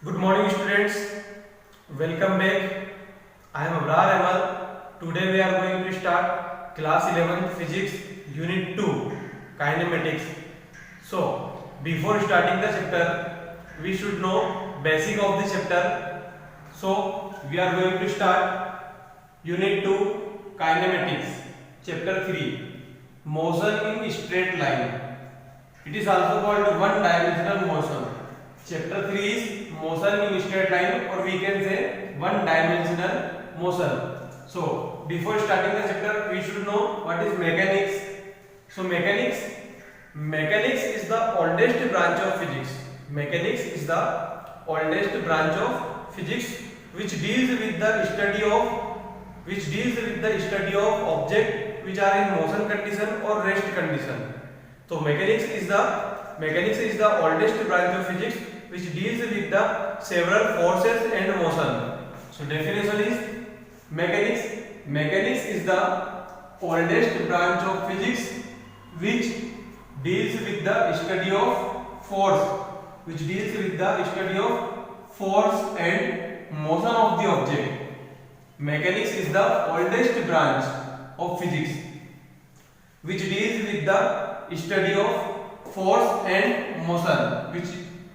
Good morning students, welcome back. I am Abrar Ahmed. Today we are going to start class 11 physics unit 2 kinematics. So before starting the chapter we should know basic of the chapter. So we are going to start unit 2 kinematics, chapter 3 motion in straight line. It is also called one dimensional motion. Chapter 3 is motion in straight line, or we can say one dimensional motion. So before starting the chapter we should know what is mechanics. So mechanics is the oldest branch of physics. Mechanics is the oldest branch of physics which deals with the study of object which are in motion condition or rest condition. So mechanics is the oldest branch of physics which deals with the several forces and motion. So definition is mechanics is the oldest branch of physics which deals with the study of force and motion of the object. Mechanics is the oldest branch of physics which deals with the study of force and motion,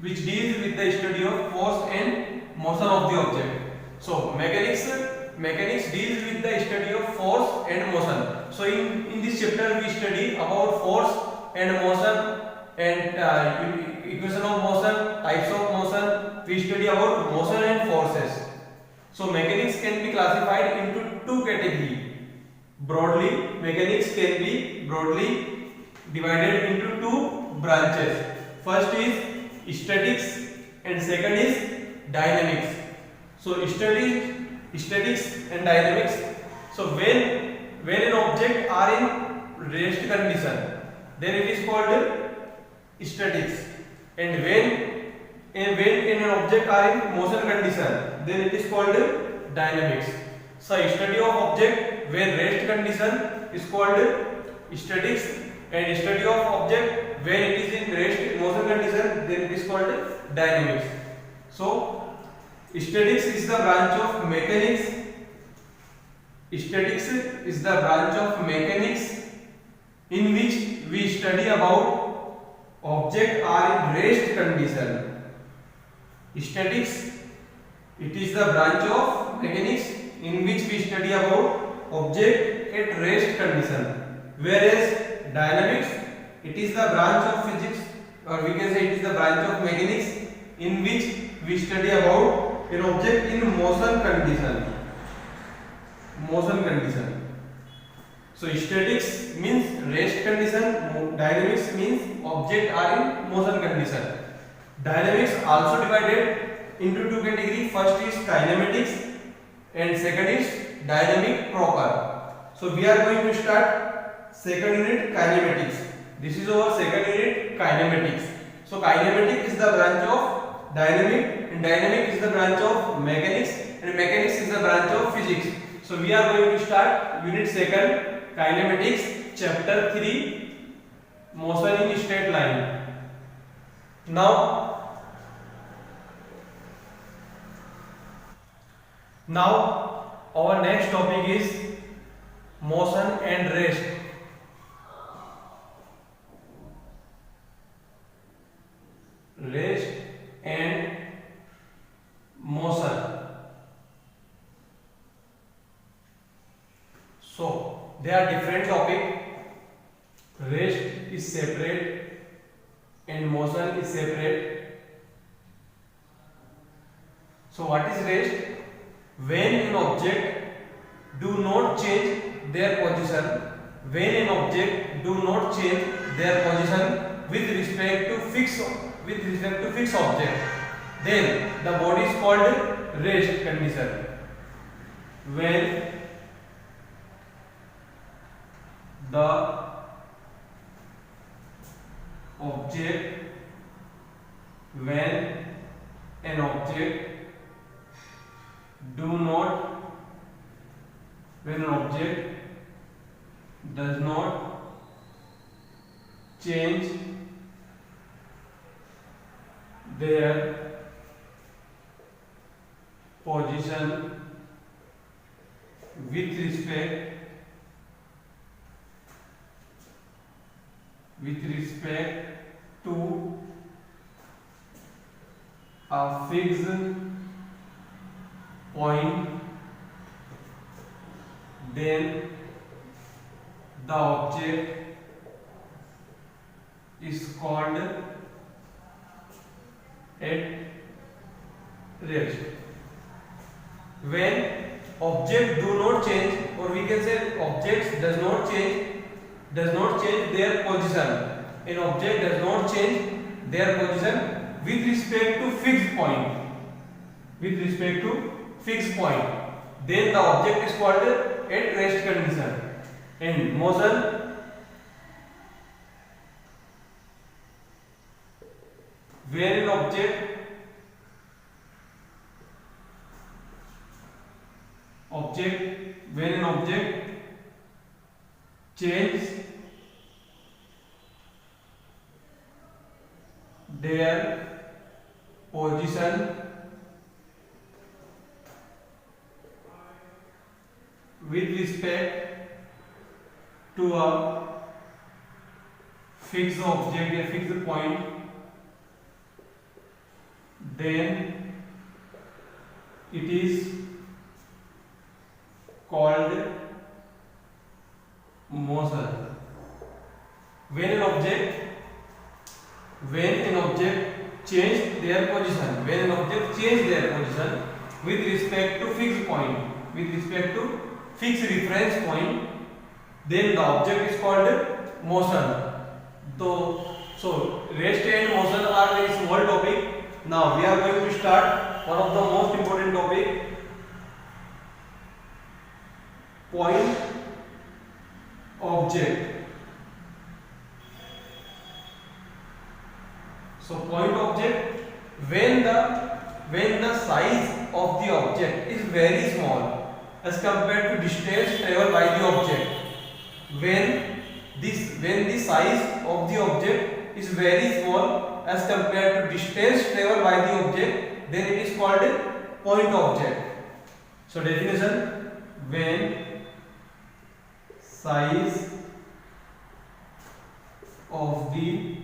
which deals with the study of force and motion of the object. So mechanics deals with the study of force and motion. So in this chapter we study about force and motion and equation of motion, types of motion. We study about motion and forces. So mechanics can be classified into two categories. Broadly, mechanics can be broadly divided into two branches. First is statics and second is dynamics. So statics and dynamics. So when an object are in rest condition, then it is called statics, and when an object are in motion condition, then it is called dynamics. So study of object when rest condition is called statics, and study of object when it is in rest motion condition, then it is called dynamics. So statics is the branch of mechanics. Statics is the branch of mechanics in which we study about object are in rest condition. Statics, it is the branch of mechanics in which we study about object at rest condition, whereas dynamics, it is the branch of physics, or we can say it is the branch of mechanics in which we study about an object in motion condition. So statics means rest condition, dynamics means object are in motion condition. Dynamics also divided into two categories. First is kinematics and second is dynamic proper. So we are going to start second unit kinematics. This is our second unit kinematics. So kinematic is the branch of dynamic and dynamic is the branch of mechanics and mechanics is the branch of physics. So we are going to start unit second kinematics, chapter 3 motion in straight line. Now our next topic is motion and rest. Rest and motion. So they are different topic. Rest is separate and motion is separate. So what is rest? When an object do not change their position, with respect to fixed object, then the body is called rest condition. When an object does not change their position with respect to a fixed point, then the object is called at rest. When objects do not change, or we can say objects does not change their position. An object does not change their position with respect to fixed point. Then the object is called at rest condition. And motion, when an object changes their position with respect to a fixed object, a fixed point, then it is called motion. When an object change their position with respect to fixed point, fixed reference point, then the object is called motion. So rest and motion are very small topic. Now we are going to start one of the most important topic, point object. So point object, when the size of the object is very small as compared to distance traveled by the object. When the size of the object is very small as compared to distance traveled by the object, then it is called a point object. So definition: when size of the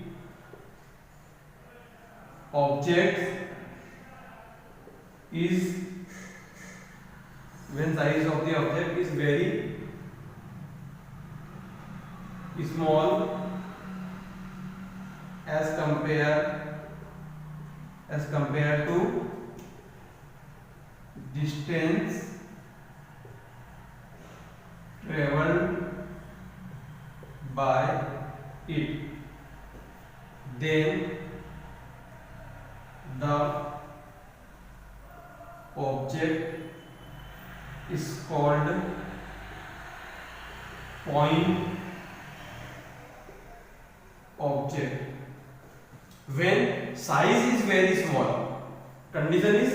object is very small as compared to distance traveled by it, then the object is called point object. When size is very small, condition is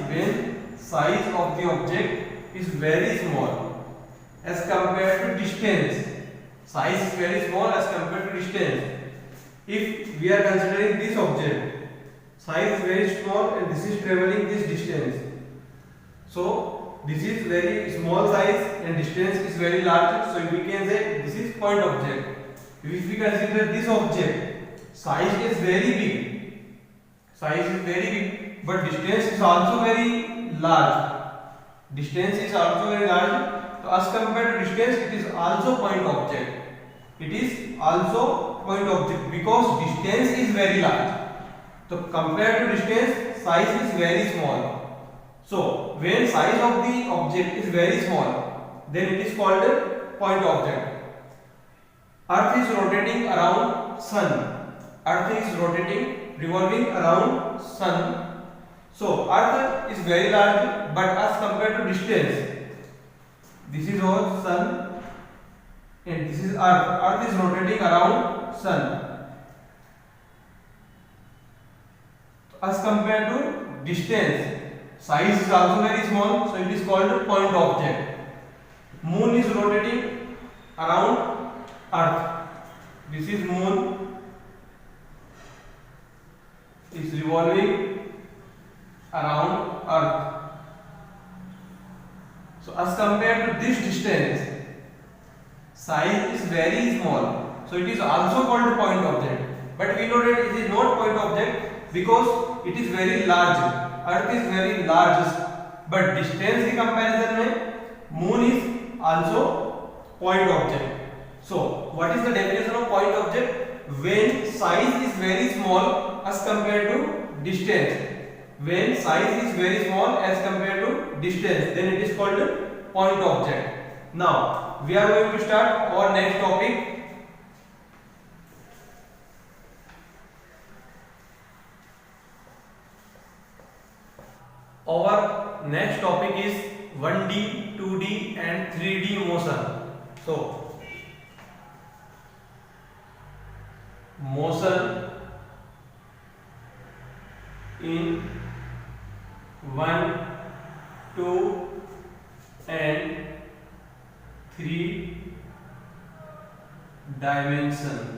when size of the object is very small as compared to distance. Size is very small as compared to distance. If we are considering this object, size is very small and this is traveling this distance. So this is very small size and distance is very large. So we can say this is point object. If we consider this object, size is very big, but distance is also very large. So as compared to distance, it is also point object. Because distance is very large. So compared to distance, size is very small. So when size of the object is very small, then it is called a point object. Earth is rotating around sun. Revolving around sun. So Earth is very large, but as compared to distance, this is our sun and this is Earth. Earth is rotating around sun. As compared to distance, size is also very small, so it is called a point object. Moon is rotating around Earth. This is moon is revolving around Earth. So as compared to this distance, size is very small. So it is also called point object. But we know that it is not point object because it is very large. Earth is very large. But distance की comparison में moon is also point object. So what is the definition of point object? When size is very small as compared to distance. When size is very small as compared to distance, then it is called point object. Now we are going to start our next topic. Our next topic is 1D, 2D and 3D motion. So motion in 1, 2 and 3 dimension.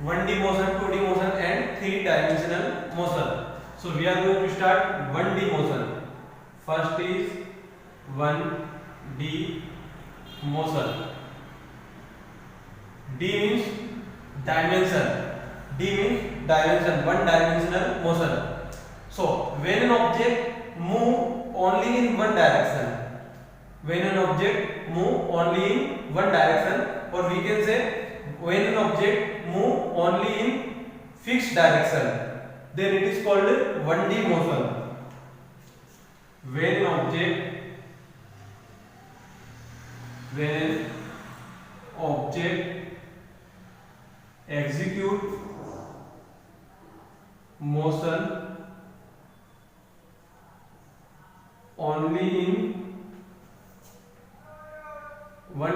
One D motion, 2D motion and 3-dimensional motion. So we are going to start 1D motion. First is 1D motion. D means dimension. D means dimension, one-dimensional motion. So when an object move only in one direction, when an object move only in one direction, or we can say when an object move only in fixed direction, then it is called 1D motion. When an object execute motion only in one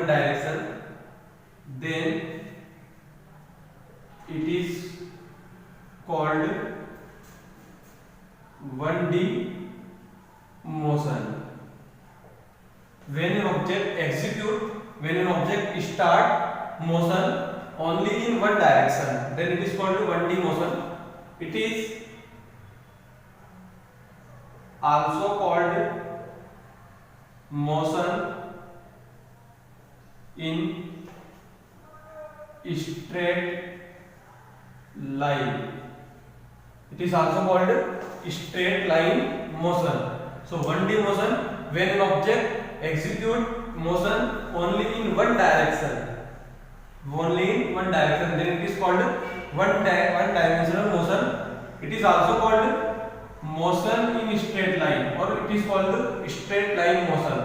direction, then it is called 1D motion. When an object start motion only in one direction, then it is called 1D motion. It is also called motion in straight line. It is also called straight line motion. So 1D motion, when an object execute motion only in one direction, then it is called one-dimensional motion. It is also called motion in straight line, or it is called straight line motion.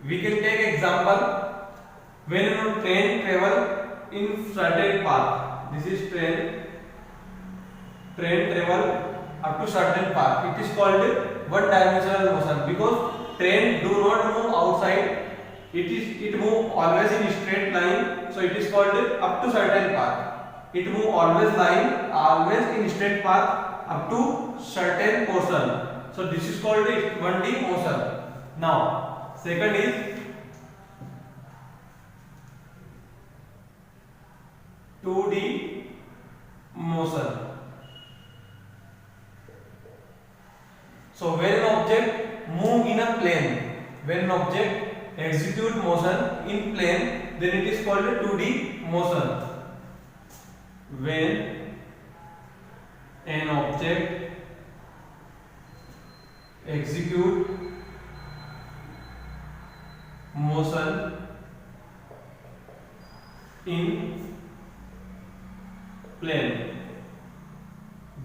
We can take example. When a train travel in certain path, this is train travel up to certain path, it is called one-dimensional motion because train do not move outside. It move always in straight line, so it is called up to certain path. It move always in straight path up to certain portion. So this is called 1D motion. Now second is 2D motion. So when an object move in a plane, when an object execute motion in plane, then it is called 2D motion. When an object execute motion in plane,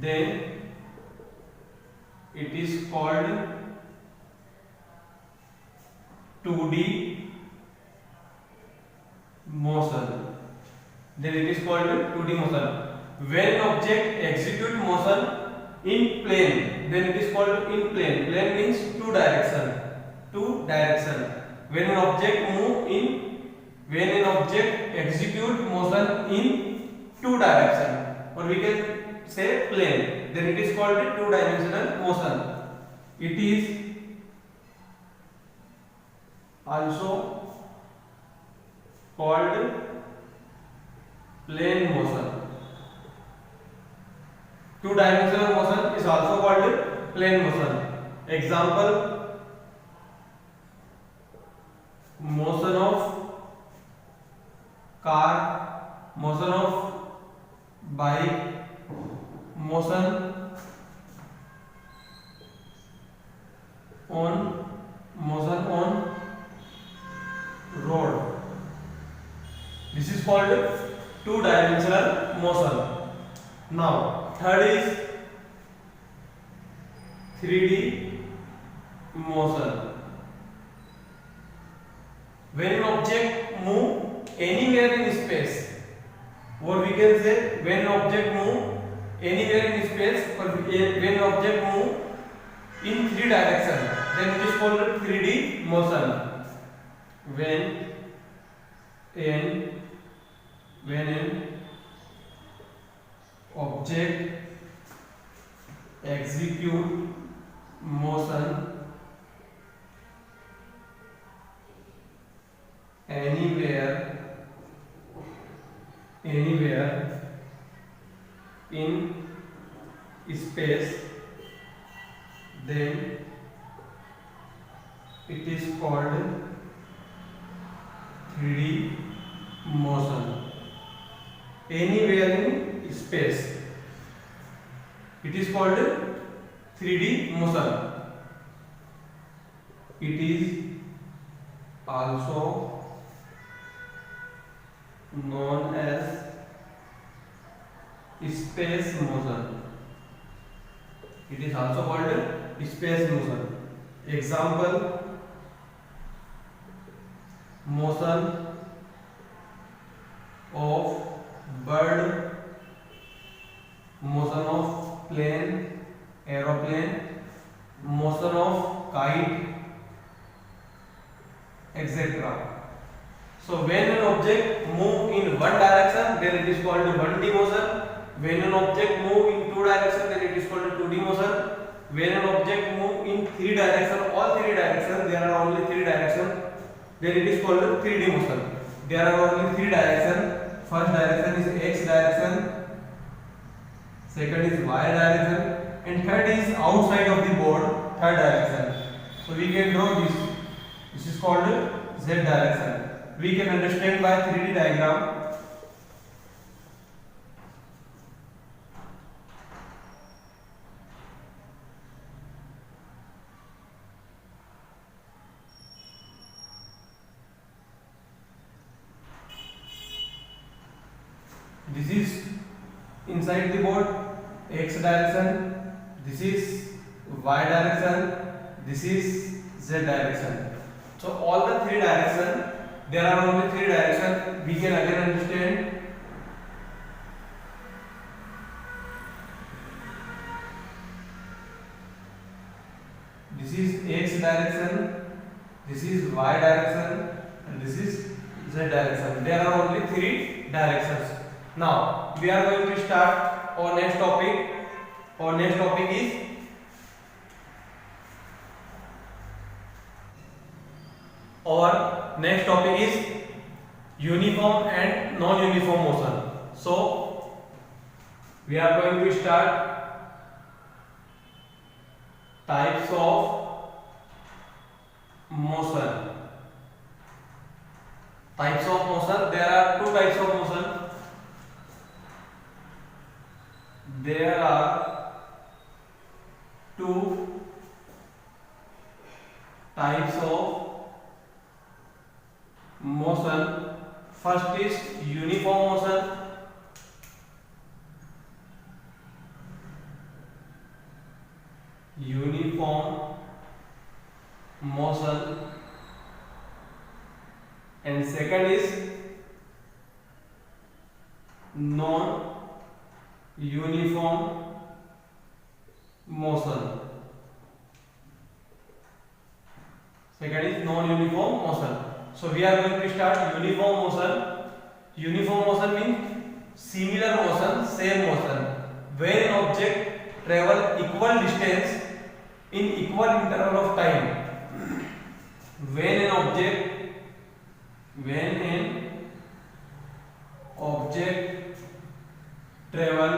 then it is called 2D motion. Then it is called 2D motion. When object execute motion in plane, then it is called in plane. Plane means two direction. When an object execute motion in two direction, or we can say plane, then it is called a two-dimensional motion. It is also called plane motion. Two-dimensional motion is also called plane motion. Example: motion of car, motion of bike, motion on road. This is called two-dimensional motion. Now third is 3D motion. When an object move anywhere in space, or we can say when an object move anywhere in space, or when an object move in three directions, then it is called 3D motion. When an object execute motion anywhere in space, then it is called 3D motion. Anywhere in space, it is called 3D motion. It is also known as space motion. It is also called space motion. Example: motion of bird, motion of plane, aeroplane, motion of kite, etc. So when an object move in one direction, then it is called 1D motion. When an object move in two directions, then it is called 2D motion. When an object move in three directions, all three directions, there are only three directions, then it is called 3D motion. There are only three directions. First direction is X direction, second is Y direction, and third is outside of the board, third direction. So we can draw this. This is called Z direction. We can understand by 3D diagram. This is inside the board, X direction, this is Y direction, this is Z direction. So all the three directions, there are only three directions. We can again understand. This is X direction, this is Y direction, and this is Z direction. There are only three directions. Now we are going to start our next topic. Our next topic is uniform and non-uniform motion. So we are going to start types of motion. Types of motion. There are two types of motion. There are two types of motion. First is uniform motion. Uniform motion. And second is non-uniform motion. Second is non-uniform motion. So we are going to start uniform motion. Uniform motion means similar motion, same motion, where an object travel equal distance in equal interval of time. When an object travel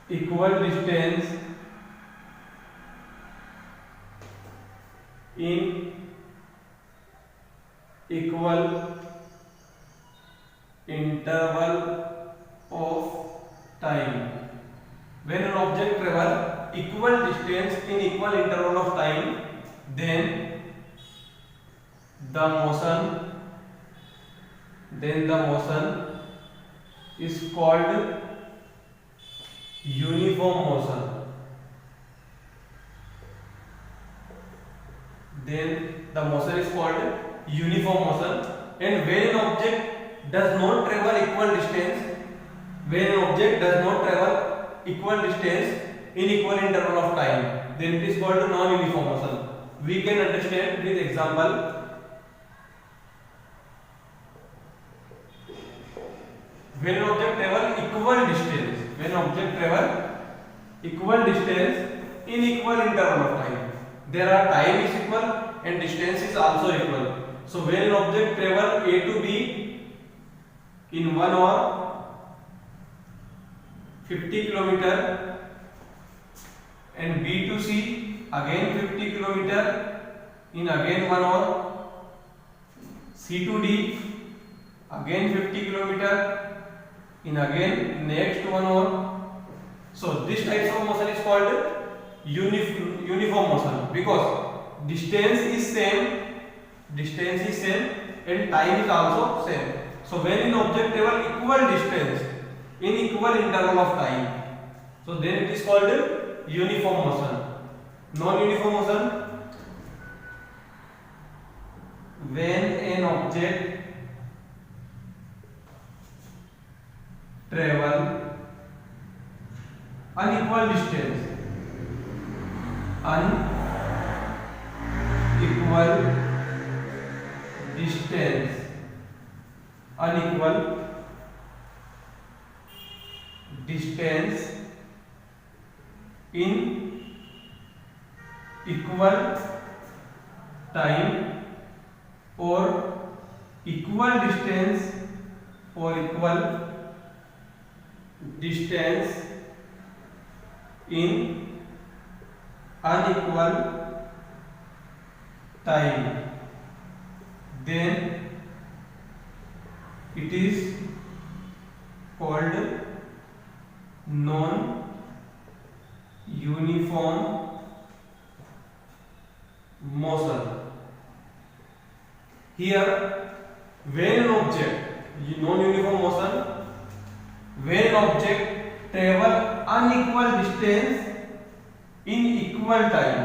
equal distance in equal interval of time. When an object travel equal distance in equal interval of time, then the motion is called uniform motion. Then the motion is called uniform motion. And when an object does not travel equal distance, in equal interval of time, then it is called non-uniform motion. We can understand with example. When an object travel equal distance in equal interval of time, there are time is equal and distance is also equal. So when an object travel A to B in 1 hour 50 kilometer and B to C again 50 kilometer in again 1 hour, C to D again 50 kilometer in again next 1 hour. So this types of motion is called uniform motion, because distance is same and time is also same. So when an object travel equal distance in equal interval of time, so then it is called uniform motion. Non-uniform motion, when an object travel unequal distance in equal time or equal distance in unequal time, then it is called non-uniform motion. Here, when an object non-uniform motion, when an object travel unequal distance in equal time,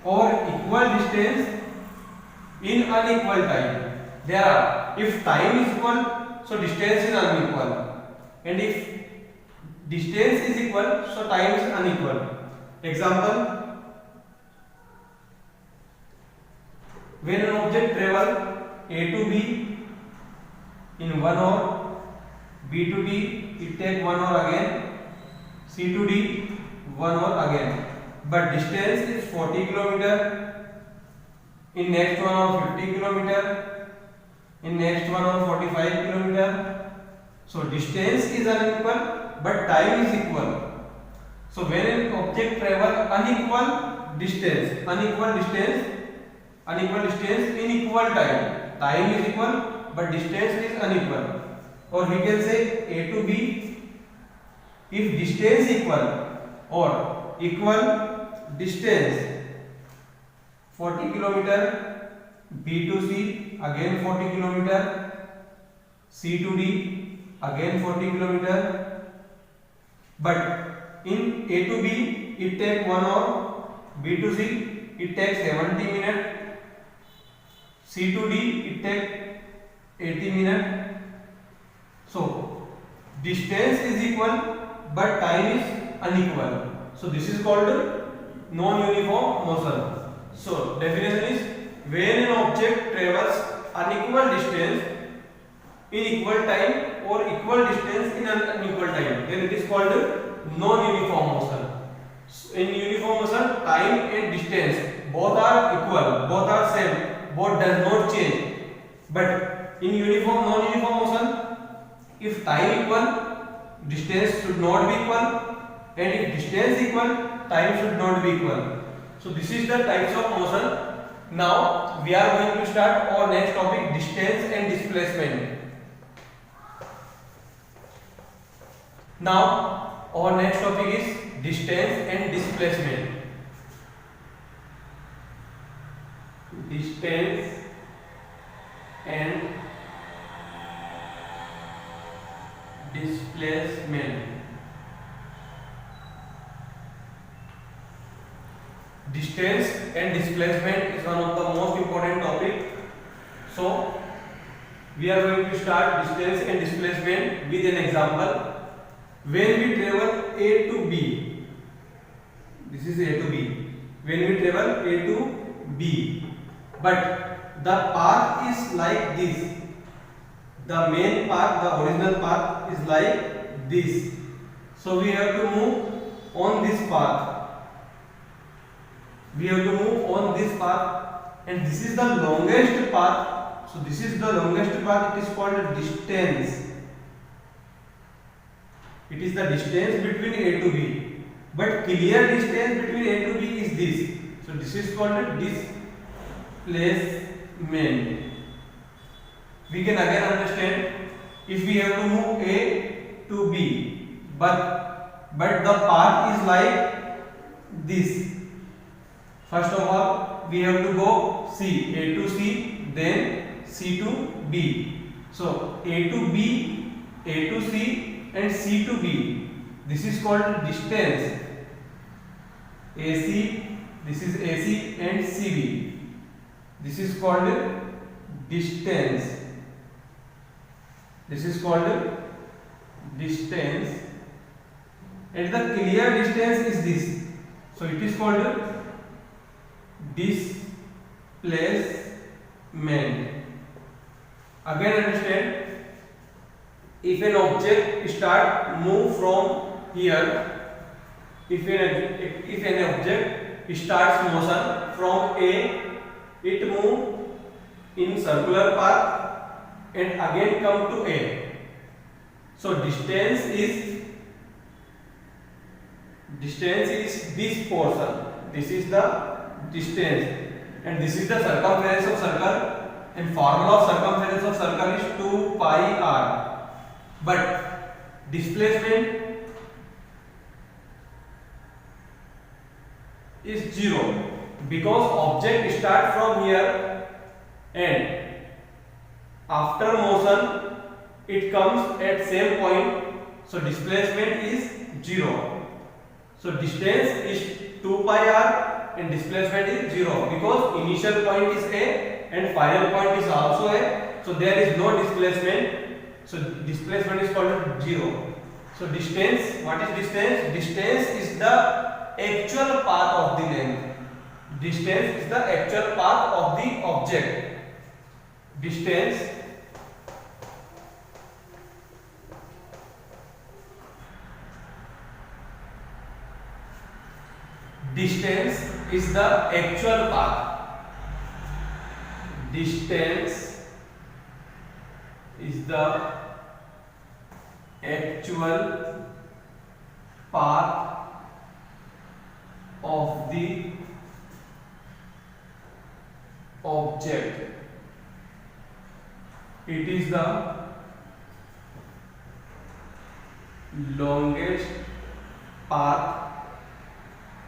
or equal distance in unequal time. There are, if time is equal, so distance is unequal, and if distance is equal, so time is unequal. Example, when an object travel A to B in 1 hour, B to D it take 1 hour again, C to D 1 hour again, but distance is 40 kilometer, in next 1 hour 50 kilometer, in next 1 hour 45 kilometer. So distance is unequal but time is equal. So when an object travel unequal distance in equal time is equal but distance is unequal. Or we can say A to B, if distance equal or equal distance 40 kilometer, B to C again 40 kilometer, C to D again 40 kilometer, but in A to B it take 1 hour, B to C it takes 70 minutes, C to D it take 80 minutes. So distance is equal but time is unequal. So this is called non-uniform motion. So definition is, when an object travels unequal distance in equal time or equal distance in unequal time, then it is called non-uniform motion. So in uniform motion, time and distance both are equal, both are same, both does not change. But in uniform, non-uniform motion, if time equal, distance should not be equal, and if distance equal, time should not be equal. So this is the types of motion. Now we are going to start our next topic, distance and displacement. Now our next topic is distance and displacement. Distance and displacement. Distance and displacement is one of the most important topic. So we are going to start distance and displacement with an example. When we travel A to B, this is A to B. When we travel A to B, but the path is like this. The main path, the original path is like this. So we have to move on this path. We have to move on this path, and this is the longest path. So this is the longest path. It is called distance. It is the distance between A to B. But clear distance between A to B is this. So this is called displacement. We can again understand, if we have to move A to B, but the path is like this. First of all, we have to go C, A to C, then C to B. So A to B, A to C, and C to B. This is called distance. AC, this is AC and CB. This is called distance. This is called distance, and the clear distance is this. So it is called displacement. Again understand, if an object start move from here, if an object starts motion from A, it move in circular path and again come to A. So distance is this portion. This is the distance, and this is the circumference of circle, and formula of circumference of circle is 2 pi r. But displacement is 0, because object start from here and after motion it comes at same point. So displacement is 0. So distance is 2 pi r and displacement is 0, because initial point is A and final point is also A. So there is no displacement. So displacement is called 0. So distance, what is distance? Distance is the actual path of the length. Distance is the actual path of the object. Distance is the actual path. Distance is the actual path of the object. It is the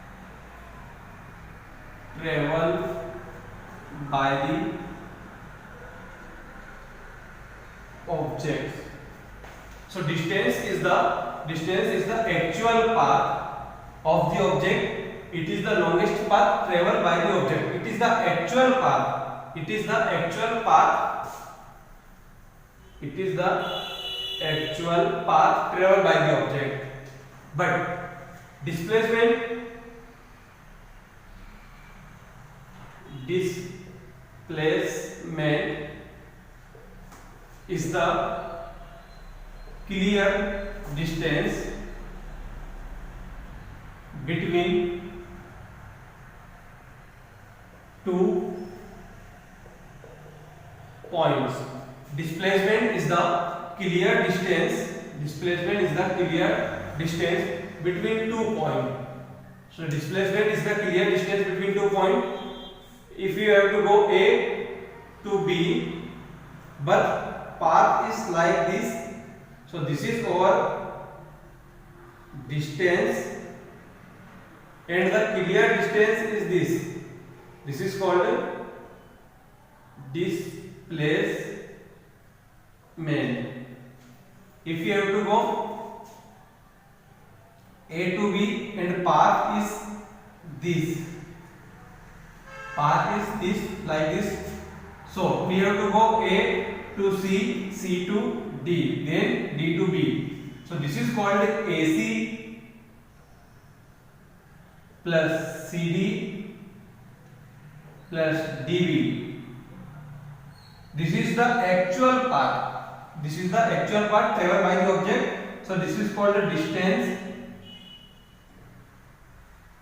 longest path traveled by the object. So distance is the actual path of the object. It is the longest path traveled by the object. It is the actual path. It is the actual path. It is the actual path traveled by the object. But displacement is the clear distance between two points. Displacement is the clear distance. Displacement is the clear distance between 2 points. So displacement is the clear distance between 2 points. If you have to go A to B, but path is like this, so this is our distance and the clear distance is this. This is called displacement. If you have to go A to B and path is this, path is this, like this, so we have to go A to C, C to D, then D to B. So this is called AC plus CD plus DB. This is the actual path. This is the actual path traveled by the object. So this is called the distance,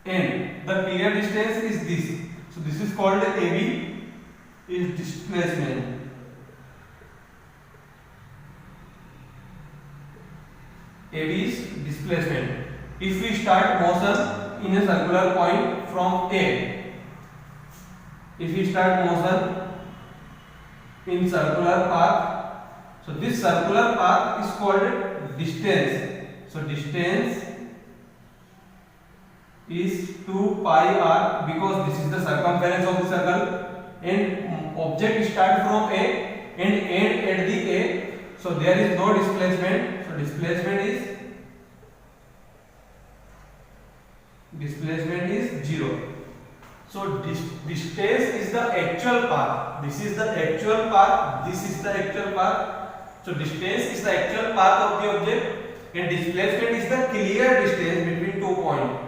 and the clear distance is this. So this is called AB is displacement. AB is displacement. If we start motion in a circular point from A, if we start motion in circular path, so this circular path is called distance. So distance is 2 pi r, because this is the circumference of the circle, and object start from A and end at the A, so there is no displacement. So displacement is 0. So distance is the actual path. This is the actual path. This is the actual path. So distance is the actual path of the object, and displacement is the clear distance between 2 points.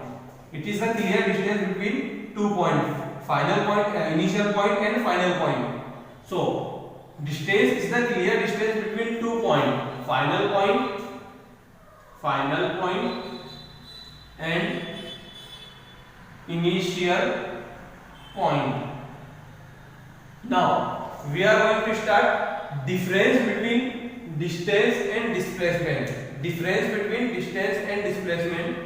It is the clear distance between 2 points. Final point, initial point, and final point. So distance is the clear distance between 2 points. Final point, and initial point. Now we are going to start difference between distance and displacement. Difference between distance and displacement.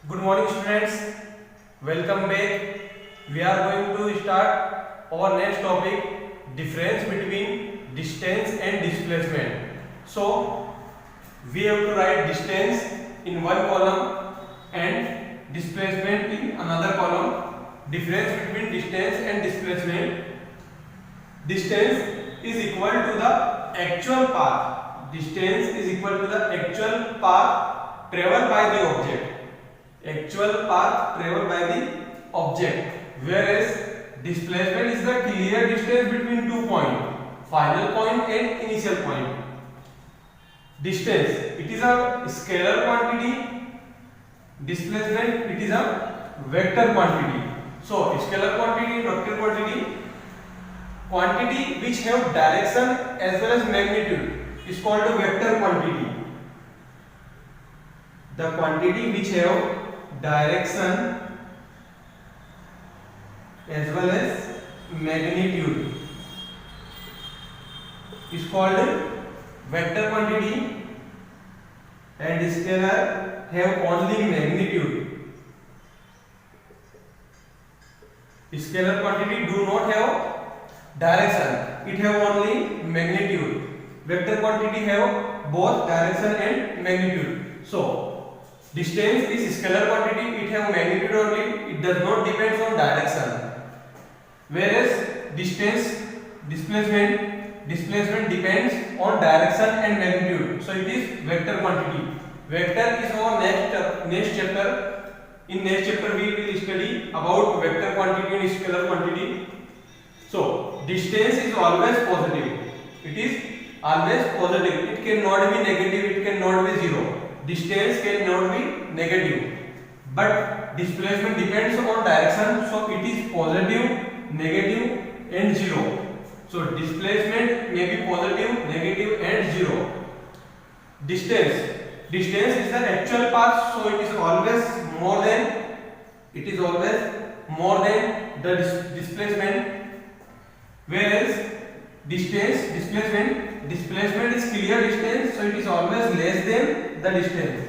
Good morning, students. Welcome back. We are going to start our next topic, difference between distance and displacement. So we have to write distance in one column and displacement in another column. Difference between distance and displacement. Distance is equal to the actual path. Distance is equal to the actual path traveled by the object. Actual path traveled by the object. Whereas displacement is the clear distance between 2 points, final point and initial point. Distance, it is a scalar quantity. Displacement, it is a vector quantity. So scalar quantity, vector quantity, quantity which have direction as well as magnitude is called a vector quantity. The quantity which have direction as well as magnitude is called vector quantity, and scalar have only magnitude. Scalar quantity do not have direction, it have only magnitude. Vector quantity have both direction and magnitude. So distance is scalar quantity, it have magnitude only, it does not depend on direction. Whereas displacement depends on direction and magnitude. So it is vector quantity. Vector is our next chapter. In next chapter we will study about vector quantity and scalar quantity. So distance is always positive. It is always positive. It cannot be negative. It cannot be zero. Distance cannot be negative. But displacement depends on direction. So it is positive, negative, and zero. So displacement may be positive, negative, and zero. Distance is the actual path. So it is always more than more than the displacement, whereas displacement is clear distance, so it is always less than the distance.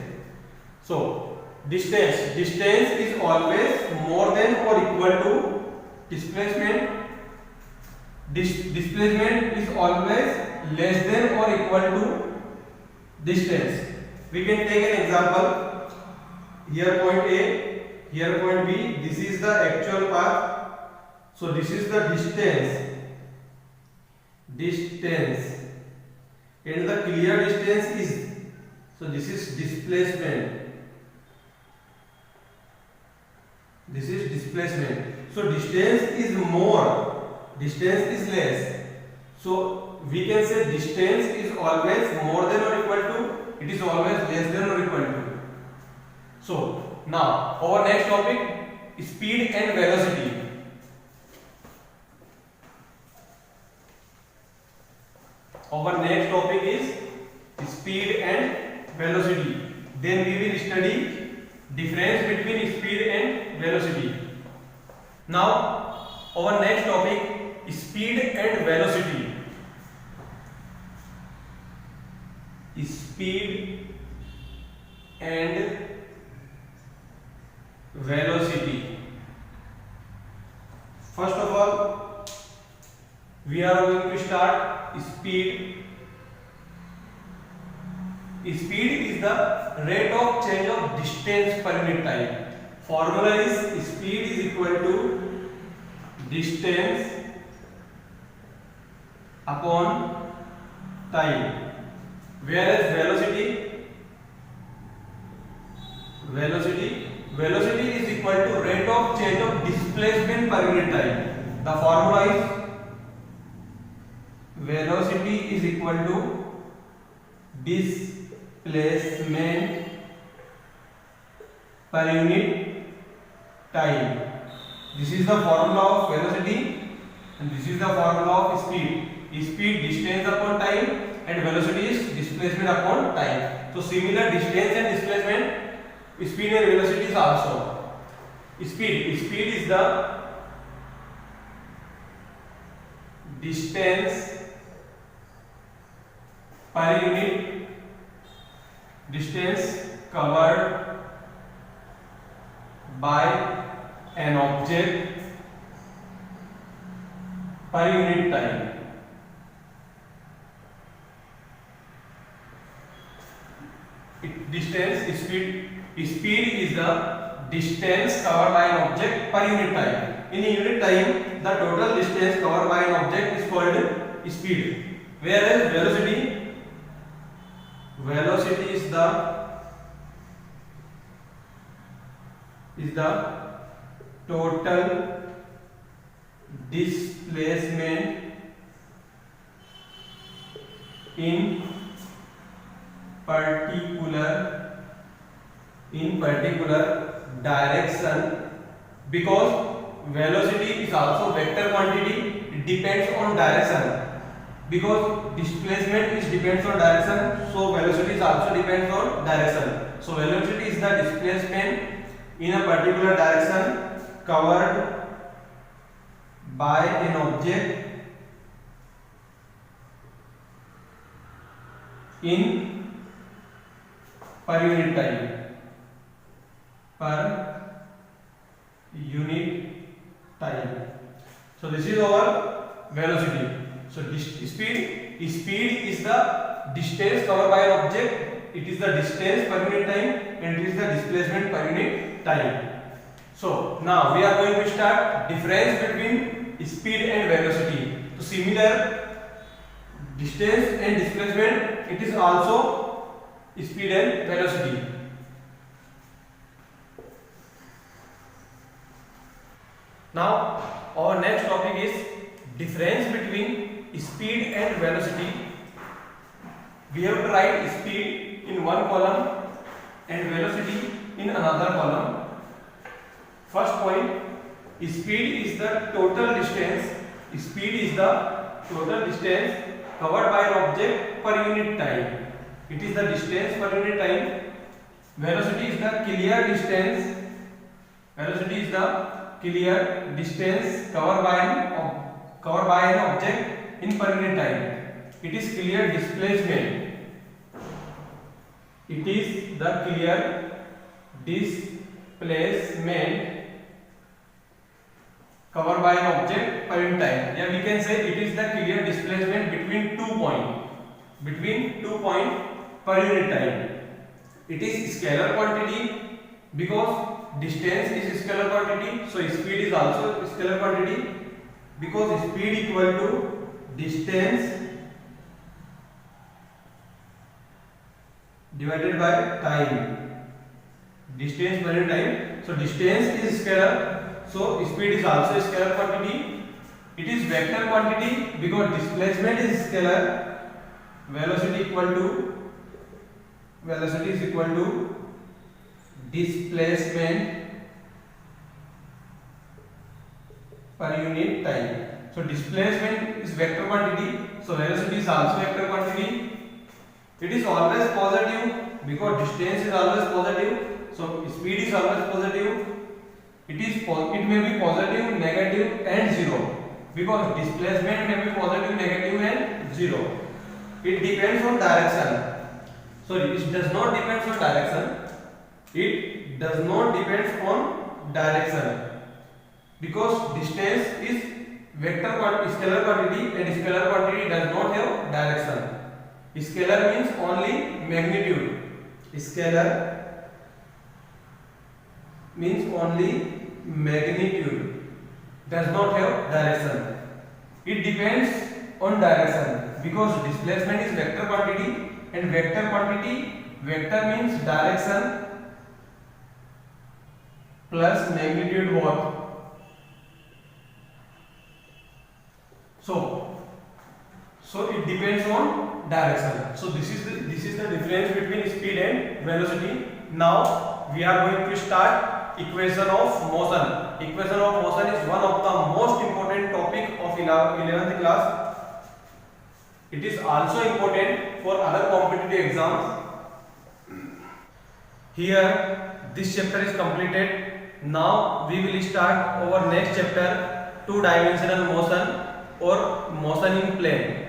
So distance is always more than or equal to displacement. Displacement is always less than or equal to distance. We can take an example. Here point A, here point B. This is the actual path. So this is the distance, and the clear distance is, so this is displacement. This is displacement. So distance is more, distance is less. So we can say distance is always more than or equal to, it is always less than or equal to. So now our next topic, speed and velocity. Our next topic is speed and velocity. Then we will study difference between speed and velocity. Now our next topic, speed and velocity. Speed and velocity. First of all, we are going to start speed. Speed is the rate of change of distance per unit time. Formula is speed is equal to distance upon time, whereas velocity is equal to rate of change of displacement per unit time. The formula is velocity is equal to displacement per unit time. This is the formula of velocity and this is the formula of speed. Speed distance upon time and velocity is displacement upon time. So similar distance and displacement, speed and velocity is also. Speed is the distance per unit, distance covered by an object per unit time. Speed is the distance covered by an object per unit time. In a unit time, the total distance covered by an object is called speed. Whereas velocity is the total displacement in particular direction, because velocity is also vector quantity. It depends on direction. Because displacement is depends on direction, so velocity is also depends on direction. So velocity is the displacement in a particular direction covered by an object in per unit time. So this is our velocity. So speed is the distance covered by an object. It is the distance per unit time and it is the displacement per unit time. So now we are going to start difference between speed and velocity. So similar distance and displacement, it is also speed and velocity. Now our next topic is difference between speed and velocity. We have to write speed in one column and velocity in another column. First point, speed is the total distance. Speed is the total distance covered by an object per unit time. It is the distance per unit time. Velocity is the clear distance. Velocity is the clear distance covered by an object in per unit time. It is clear displacement. It is the clear displacement covered by an object per unit time. Yeah, we can say it is the clear displacement between 2 points per unit time. It is scalar quantity because distance is scalar quantity, so speed is also scalar quantity because speed equal to distance divided by time. Distance per unit time, so distance is scalar, so speed is also scalar quantity. It is vector quantity because displacement is scalar. Velocity is equal to displacement per unit time. So displacement is vector quantity, so velocity is also vector quantity. It is always positive because distance is always positive, so speed is always positive. It may be positive, negative and zero because displacement may be positive, negative and zero. It depends on direction. Sorry, it does not depend on direction. It does not depend on direction because distance is scalar quantity and scalar quantity does not have direction. Scalar means only magnitude. Scalar means only magnitude, does not have direction. It depends on direction because displacement is vector quantity and vector means direction plus magnitude both. So it depends on direction. So this is the difference between speed and velocity. Now we are going to start equation of motion. Equation of motion is one of the most important topic of 11th class. It is also important for other competitive exams. Here this chapter is completed. Now we will start our next chapter, two-dimensional motion or motion in plane.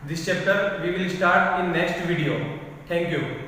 This chapter we will start in next video. Thank you.